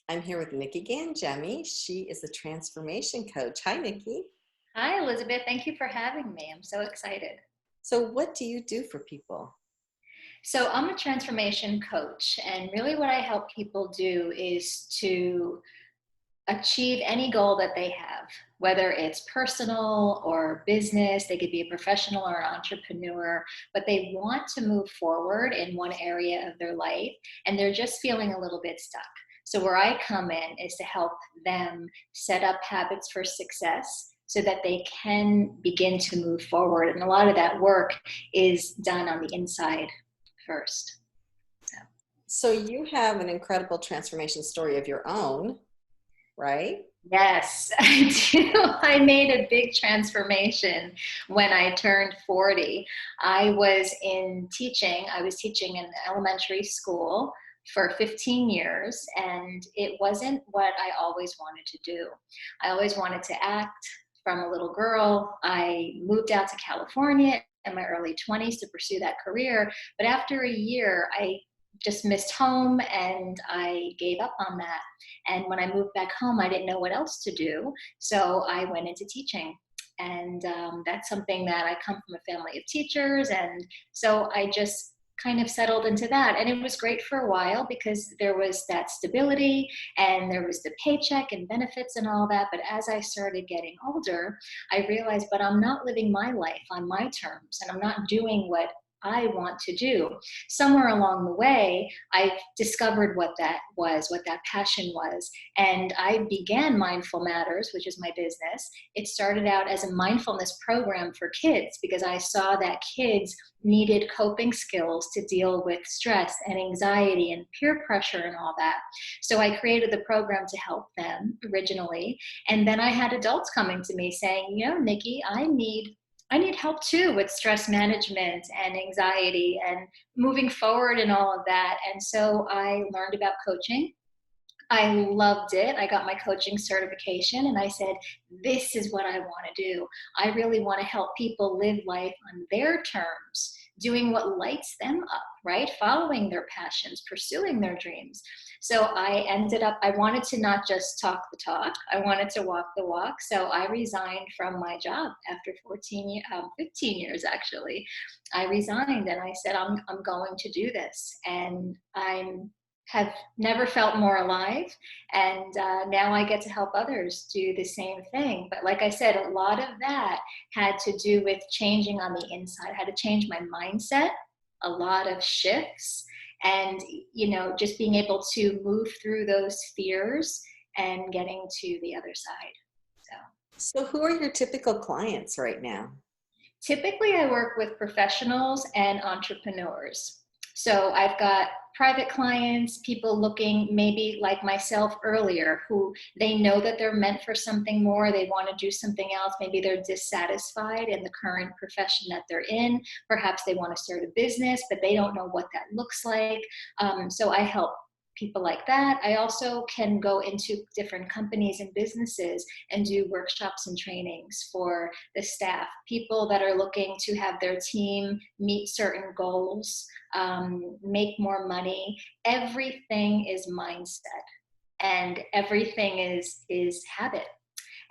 I'm here with Nikki Gangemi. She is a transformation coach. Hi, Nikki. Hi, Elizabeth. Thank you for having me. I'm so excited. So, what do you do for people? So, I'm a transformation coach, and really what I help people do is to achieve any goal that they have, whether it's personal or business. They could be a professional or an entrepreneur, but they want to move forward in one area of their life, and they're just feeling a little bit stuck. So, where I come in is to help them set up habits for success so that they can begin to move forward. And a lot of that work is done on the inside first. So. So, you have an incredible transformation story of your own, right? Yes, I do. I made a big transformation when I turned 40. I was in teaching. I was teaching in elementary school for 15 years, and it wasn't what I always wanted to do. I always wanted to act from a little girl. I moved out to California in my early 20s to pursue that career, but after a year, I just missed home and I gave up on that. And when I moved back home, I didn't know what else to do. So I went into teaching. And that's something that I come from a family of teachers. And so I just kind of settled into that. And it was great for a while because there was that stability and there was the paycheck and benefits and all that. But as I started getting older, I realized, but I'm not living my life on my terms and I'm not doing what I want to do. Somewhere along the way, I discovered what that was, what that passion was. And I began Mindful Matters, which is my business. It started out as a mindfulness program for kids because I saw that kids needed coping skills to deal with stress and anxiety and peer pressure and all that. So I created the program to help them originally. And then I had adults coming to me saying, Nikki, I need help too with stress management and anxiety and moving forward and all of that. And so I learned about coaching. I loved it. I got my coaching certification and I said, this is what I want to do. I really want to help people live life on their terms, doing what lights them up, right? Following their passions, pursuing their dreams. So I wanted to not just talk the talk, I wanted to walk the walk. So I resigned from my job after 15 years actually. I resigned and I said, I'm going to do this. And have never felt more alive. And now I get to help others do the same thing. But like I said, a lot of that had to do with changing on the inside. I had to change my mindset, a lot of shifts, and just being able to move through those fears and getting to the other side. So So, who are your typical clients right now? typically I work with professionals and entrepreneurs. So I've got private clients, people looking maybe like myself earlier, who they know that they're meant for something more. They want to do something else. Maybe they're dissatisfied in the current profession that they're in. Perhaps they want to start a business, but they don't know what that looks like. So I help people like that. I also can go into different companies and businesses and do workshops and trainings for the staff, people that are looking to have their team meet certain goals, make more money. Everything is mindset and everything is habit.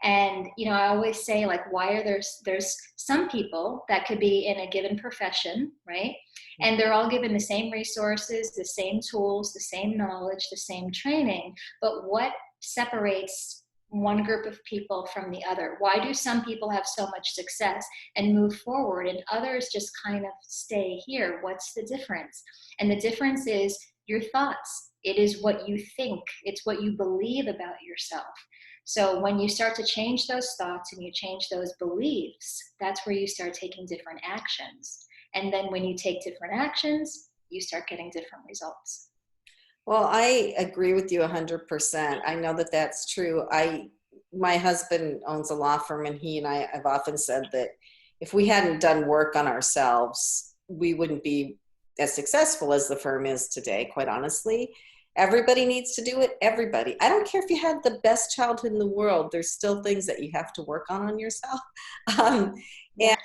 And I always say, like, why are there's some people that could be in a given profession, right? And they're all given the same resources, the same tools, the same knowledge, the same training. But what separates one group of people from the other? Why do some people have so much success and move forward and others just kind of stay here? What's the difference? And the difference is your thoughts. It is what you think. It's what you believe about yourself. So when you start to change those thoughts and you change those beliefs, that's where you start taking different actions. And then when you take different actions, you start getting different results. Well, I agree with you 100%. I know that that's true. My husband owns a law firm, and he and I have often said that if we hadn't done work on ourselves, we wouldn't be as successful as the firm is today, quite honestly. Everybody needs to do it. Everybody. I don't care if you had the best childhood in the world. There's still things that you have to work on yourself. Um, Yeah.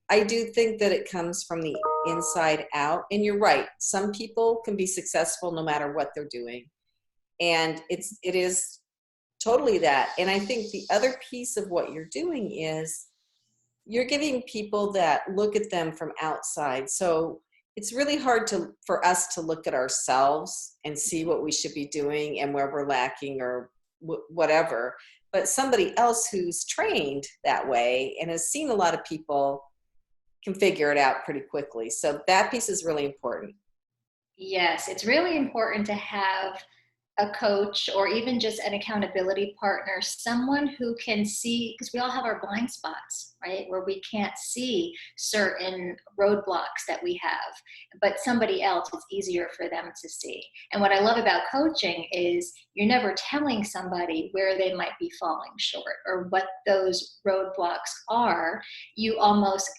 I do think that it comes from the inside out. And you're right. Some people can be successful no matter what they're doing. And it is totally that. And I think the other piece of what you're doing is you're giving people that look at them from outside. So it's really hard for us to look at ourselves and see what we should be doing and where we're lacking or whatever. But somebody else who's trained that way and has seen a lot of people can figure it out pretty quickly. So that piece is really important. Yes, it's really important to have a coach or even just an accountability partner, someone who can see, because we all have our blind spots, right? Where we can't see certain roadblocks that we have, but somebody else, it's easier for them to see. And what I love about coaching is you're never telling somebody where they might be falling short or what those roadblocks are. You almost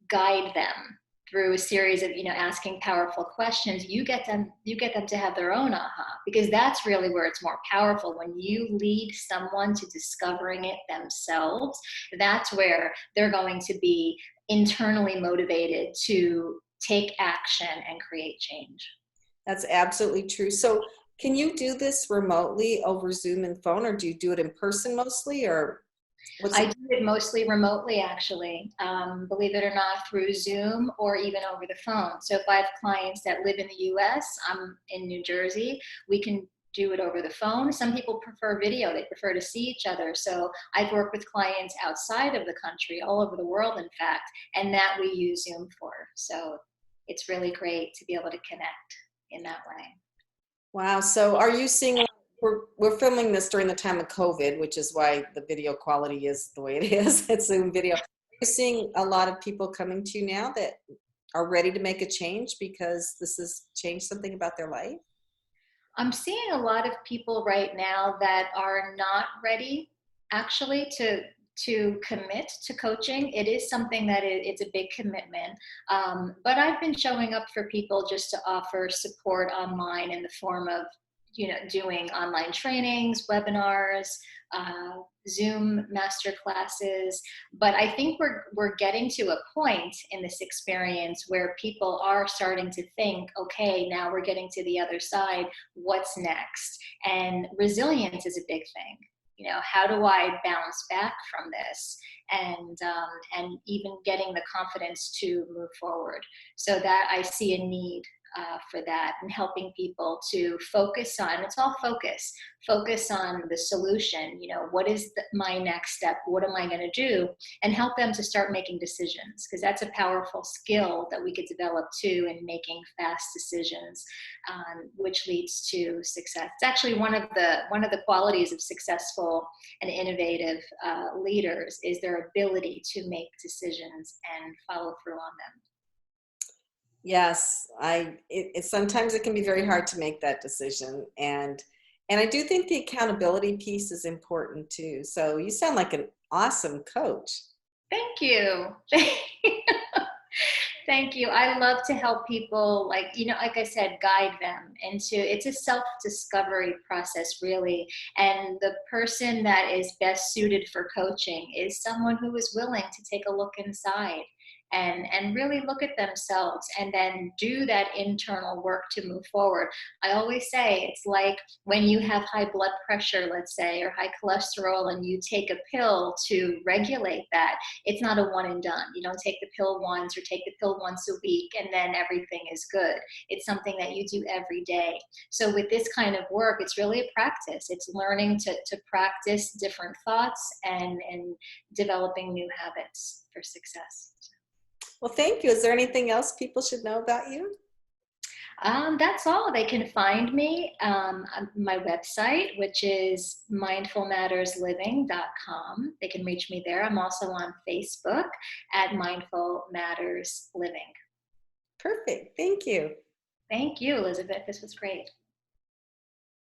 guide them through a series of, asking powerful questions. You get them to have their own aha, because that's really where it's more powerful. When you lead someone to discovering it themselves, that's where they're going to be internally motivated to take action and create change. That's absolutely true. So can you do this remotely over Zoom and phone, or do you do it in person mostly, or what's I it? do it mostly remotely, actually, believe it or not, through Zoom or even over the phone. So if I have clients that live in the US, I'm in New Jersey, we can do it over the phone. Some people prefer video, they prefer to see each other. So I've worked with clients outside of the country, all over the world, in fact, and that we use Zoom for. So it's really great to be able to connect in that way. Wow. So are you seeing, we're filming this during the time of COVID, which is why the video quality is the way it is. It's Zoom video. Are you seeing a lot of people coming to you now that are ready to make a change because this has changed something about their life? I'm seeing a lot of people right now that are not ready actually to commit to coaching. It is something that it's a big commitment. But I've been showing up for people just to offer support online in the form of, doing online trainings, webinars, uh, Zoom master classes. But I think we're getting to a point in this experience where people are starting to think, okay, now we're getting to the other side. What's next? And resilience is a big thing. How do I bounce back from this? And even getting the confidence to move forward. So that I see a need for that, and helping people to focus on, it's all focus on the solution. What is my next step? What am I going to do? And help them to start making decisions, because that's a powerful skill that we could develop too, in making fast decisions, which leads to success. It's actually one of the qualities of successful and innovative leaders is their ability to make decisions and follow through on them. Yes, sometimes it can be very hard to make that decision. And I do think the accountability piece is important too. So you sound like an awesome coach. Thank you. Thank you. I love to help people, like I said, guide them into, it's a self-discovery process, really. And the person that is best suited for coaching is someone who is willing to take a look inside and really look at themselves and then do that internal work to move forward. I always say it's like when you have high blood pressure, let's say, or high cholesterol, and you take a pill to regulate that. It's not a one and done. You don't take the pill once or take the pill once a week and then everything is good. It's something that you do every day. So with this kind of work, it's really a practice. It's learning to practice different thoughts and developing new habits for success. Well, thank you. Is there anything else people should know about you? That's all. They can find me on my website, which is mindfulmattersliving.com. They can reach me there. I'm also on Facebook at Mindful Matters Living. Perfect. Thank you. Thank you, Elizabeth. This was great.